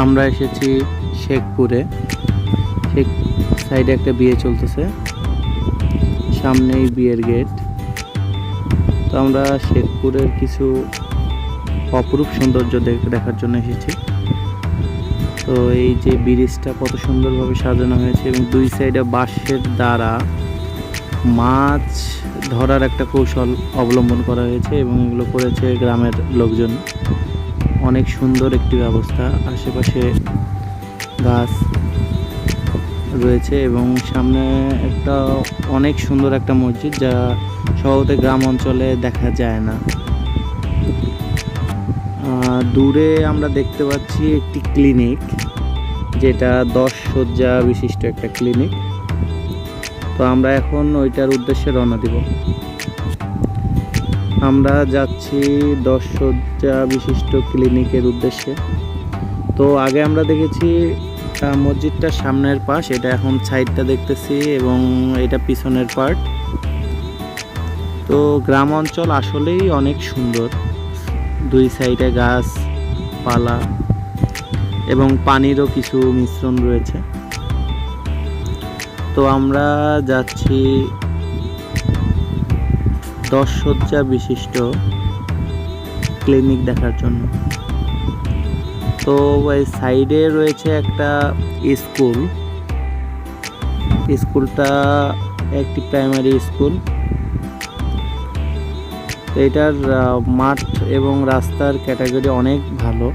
আমরা এসেছি শেখপুরে। শেখ সাইডে একটা বিয়ে চলতেছে, সামনেই বিয়ের গেট। তো আমরা শেখপুরের কিছু অপরূপ সৌন্দর্য দেখার জন্য এসেছি। তো এই যে ব্রিজটা কত সুন্দরভাবে সাজানো হয়েছে এবং দুই সাইডে বাঁশের দ্বারা মাছ ধরার একটা কৌশল অবলম্বন করা হয়েছে এবং এগুলো করেছে গ্রামের লোকজন। অনেক সুন্দর একটি ব্যবস্থা, আশেপাশে গাছ রয়েছে এবং সামনে একটা অনেক সুন্দর একটা মসজিদ, যা শহরে গ্রাম অঞ্চলে দেখা যায় না। দূরে আমরা দেখতে পাচ্ছি একটি ক্লিনিক, যেটা 10 শয্যা বিশিষ্ট একটা ক্লিনিক। তো আমরা এখন ওইটার উদ্দেশ্যে রওনা দিব। আমরা যাচ্ছি 10 শয্যা বিশিষ্ট ক্লিনিকের উদ্দেশ্যে। তো আগে আমরা দেখেছি মসজিদটার সামনের পাশ, এটা এখন সাইডটা দেখতেছি এবং এটা পিছনের পার্ট। তো গ্রাম অঞ্চল আসলেই অনেক সুন্দর, দুই সাইডে গাছপালা এবং পানিরও কিছু মিশ্রণ রয়েছে। তো আমরা যাচ্ছি 10 শয্যা বিশিষ্ট ক্লিনিক দেখার জন্য। তো এই সাইডে রয়েছে একটা স্কুল, স্কুলটা একটি প্রাইমারি স্কুল। এটার মাঠ এবং রাস্তার ক্যাটাগরি অনেক ভালো।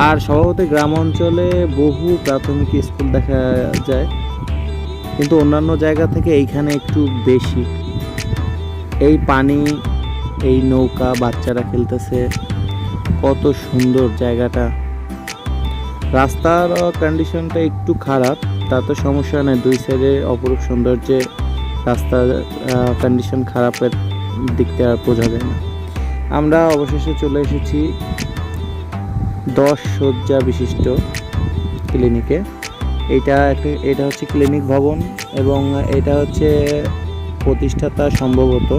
আর স্বভাবত গ্রাম অঞ্চলে বহু প্রাথমিক স্কুল দেখা যায়, কিন্তু অন্যান্য জায়গা থেকে এইখানে একটু বেশি। এই পানি, এই নৌকা, বাচ্চারা খেলতেছে, কত সুন্দর জায়গাটা। রাস্তার কন্ডিশনটা একটু খারাপ, তা তো সমস্যা নেই, দুই সাইডে অপরূপ সৌন্দর্যে রাস্তার কন্ডিশন খারাপের দিক থেকে আর বোঝা যায় না। আমরা অবশেষে চলে এসেছি 10 শয্যা বিশিষ্ট ক্লিনিকে। এটা হচ্ছে ক্লিনিক ভবন এবং এটা হচ্ছে প্রতিষ্ঠাতা সম্ভবত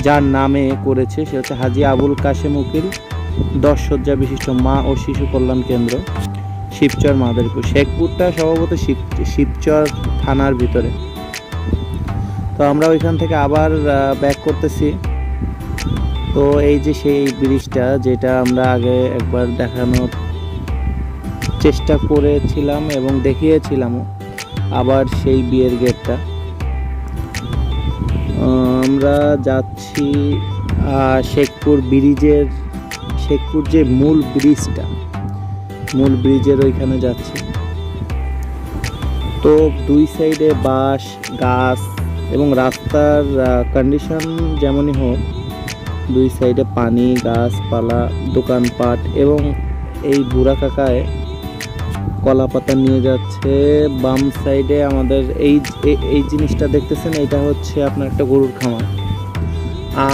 যার নামে করেছে সে হচ্ছে হাজী আবুল কাশেম উকিল 10 শয্যা বিশিষ্ট মা ও শিশু কল্যাণ কেন্দ্র, শিবচর, মাদারীপুর। শেখপুরটা সম্ভবত শিবচর থানার ভিতরে। তো আমরা ওইখান থেকে আবার ব্যাক করতেছি। তো এই যে সেই ব্রিজটা, যেটা আমরা আগে একবার দেখানোর চেষ্টা করেছিলাম এবং দেখিয়েছিলাম, আবার সেই বিয়ের গেটটা। আমরা যাচ্ছি শেখপুর যে মূল ব্রিজের ওইখানে যাচ্ছি। তো দুই সাইডে বাঁশ, গাছ এবং রাস্তার কন্ডিশন যেমনই হোক, দুই সাইডে পানি, গাছপালা, দোকানপাট এবং এই বুড়া কাকায় কলা পাতা নিয়ে যাচ্ছে। বাম সাইডে আমাদের এই জিনিসটা দেখতেছেন, এটা হচ্ছে আপনার একটা গরুর খামার।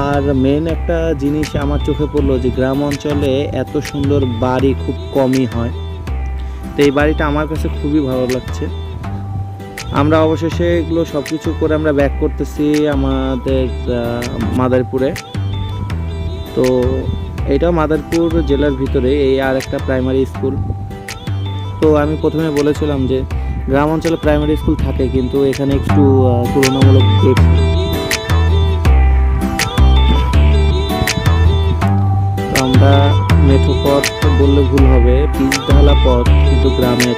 আর মেন একটা জিনিস আমার চোখে পড়লো যে গ্রাম অঞ্চলে এত সুন্দর বাড়ি খুব কমই হয়। তো এই বাড়িটা আমার কাছে খুবই ভালো লাগছে। আমরা অবশেষে এগুলো সব কিছু করে আমরা ব্যাক করতেছি আমাদের মাদারীপুরে। তো এটাও মাদারীপুর জেলার ভিতরে এই আর একটা প্রাইমারি স্কুল। তো আমি প্রথমে বলেছিলাম যে গ্রাম অঞ্চলে প্রাইমারি স্কুল থাকে, কিন্তু এখানে একটু তুলনামূলক বেশি। আমরা মেঠো পথ বললে ভুল হবে, পিচ ঢালা পথ, কিন্তু গ্রামের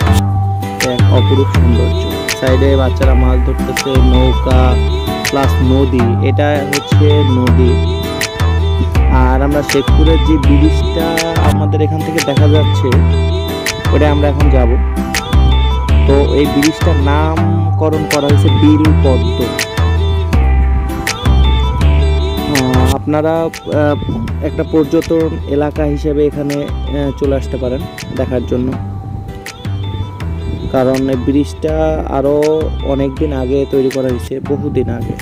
এক অপরূপ সৌন্দর্য। সাইডে বাচ্চারা মাছ ধরতেছে, নৌকা প্লাস নদী, এটা হচ্ছে নদী। আর আমরা শেখপুরের যে ব্রিজটা আমাদের এখান থেকে দেখা যাচ্ছে, ওটা আমরা এখন যাব। তো এই ব্রিজটার নামকরণ করা হয়েছে বিল পদ্ম। আপনারা একটা পর্যটন এলাকা হিসেবে এখানে চলে আসতে পারেন দেখার জন্য, কারণ এই ব্রিজটা আরও অনেক দিন আগে তৈরি করা হয়েছে, বহুদিন আগে।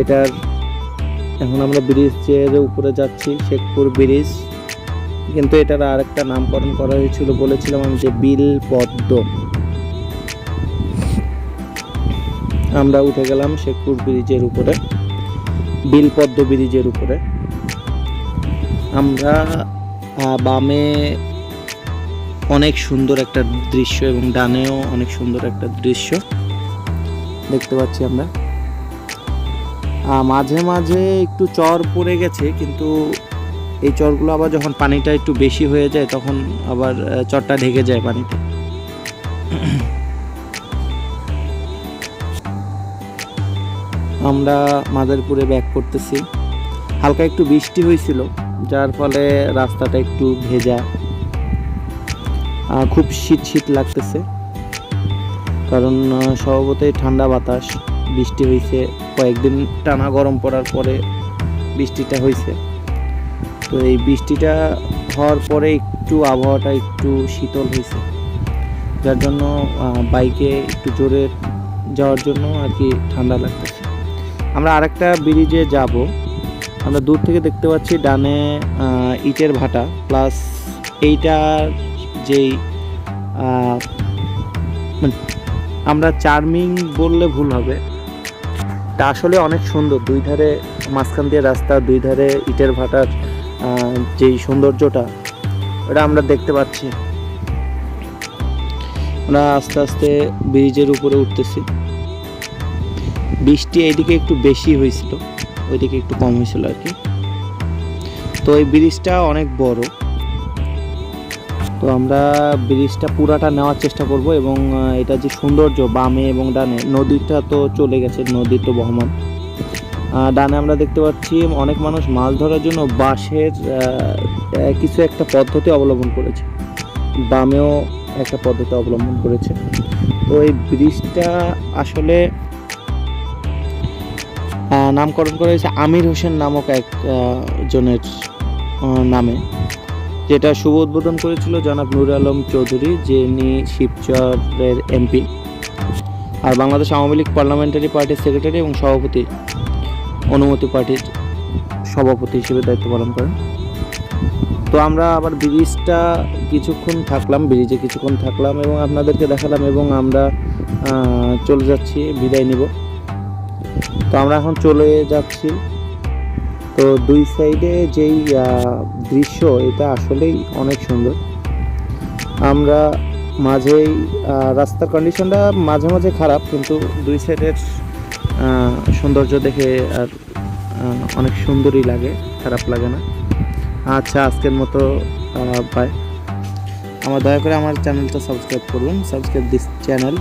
এটার এখন আমরা ব্রিজের উপরে যাচ্ছি, শেখপুর ব্রিজ, কিন্তু এটার আরেকটা নামকরণ করা হয়েছিল, বলেছিলাম আমি যে বিল পদ্ম। আমরা উঠে গেলাম শেখপুর ব্রিজের উপরে, বিল পদ্ম ব্রিজের উপরে। আমরা বামে অনেক সুন্দর একটা দৃশ্য এবং ডানেও অনেক সুন্দর একটা দৃশ্য দেখতে পাচ্ছি আমরা। মাঝে মাঝে একটু চর পড়ে গেছে, কিন্তু এই চরগুলো আবার যখন পানিটা একটু বেশি হয়ে যায় তখন আবার চরটা ঢেকে যায় পানিতে। আমরা মাদারীপুরে ব্যাক করতেছি। হালকা একটু বৃষ্টি হয়েছিল, যার ফলে রাস্তাটা একটু ভেজা, খুব শীত শীত লাগতেছে, কারণ স্বভাবতই ঠান্ডা বাতাস, বৃষ্টি হয়েছে কয়েকদিন টানা গরম পড়ার পরে বৃষ্টিটা হয়েছে। তো এই বৃষ্টিটা হওয়ার পরে একটু আবহাওয়াটা একটু শীতল হয়েছে, যার জন্য বাইকে একটু জোরে যাওয়ার জন্য আর কি ঠান্ডা লাগতেছে। আমরা আরেকটা ব্রিজে যাব। আমরা দূর থেকে দেখতে পাচ্ছি ডানে ইটের ভাটা, প্লাস এইটার যেই আমরা চার্মিং বললে ভুল হবে, তা আসলে অনেক সুন্দর। দুই ধারে মাঝখান দিয়ে রাস্তা, দুই ধারে ইটের ভাটার যেই সৌন্দর্যটা ওটা আমরা দেখতে পাচ্ছি। আমরা আস্তে আস্তে ব্রিজের উপরে উঠতেছি। বৃষ্টি এইদিকে একটু বেশি হয়েছিল, ওইদিকে একটু কম হয়েছিল আর কি। তো এই ব্রিজটা অনেক বড়, তো আমরা ব্রিজটা পুরাটা নেওয়ার চেষ্টা করব। এবং এটা যে সৌন্দর্য বামে এবং ডানে, নদীটা তো চলে গেছে, নদী তো বহমান। ডানে আমরা দেখতে পাচ্ছি অনেক মানুষ মাছ ধরার জন্য বাঁশের কিছু একটা পদ্ধতি অবলম্বন করেছে, বামেও একটা পদ্ধতি অবলম্বন করেছে। তো এই ব্রিজটা আসলে নামকরণ করা হয়েছে আমির হোসেন নামক এক জনের নামে, যেটা শুভ উদ্বোধন করেছিল জনাব নূর আলম চৌধুরী, যিনি শিবচরের এমপি আর বাংলাদেশ আওয়ামী লীগ পার্লামেন্টারি পার্টির সেক্রেটারি এবং সভাপতি, অনুমতি পার্টির সভাপতি হিসেবে দায়িত্ব পালন করেন। তো আমরা আবার ব্রিজে কিছুক্ষণ থাকলাম এবং আপনাদেরকে দেখালাম, এবং আমরা চলে যাচ্ছি, বিদায় নিব। তো আমরা এখন চলে যাচ্ছি। তো দুই সাইডে যেই দৃশ্য, এটা আসলেই অনেক সুন্দর। আমরা মাঝেই রাস্তার কন্ডিশনটা মাঝে মাঝে খারাপ, কিন্তু দুই সাইডের সৌন্দর্য দেখে আর অনেক সুন্দরই লাগে, খারাপ লাগে না। আচ্ছা, আজকের মতো বাই। দয়া করে আমার চ্যানেলটা সাবস্ক্রাইব করবেন, সাবস্ক্রাইব দিস চ্যানেল।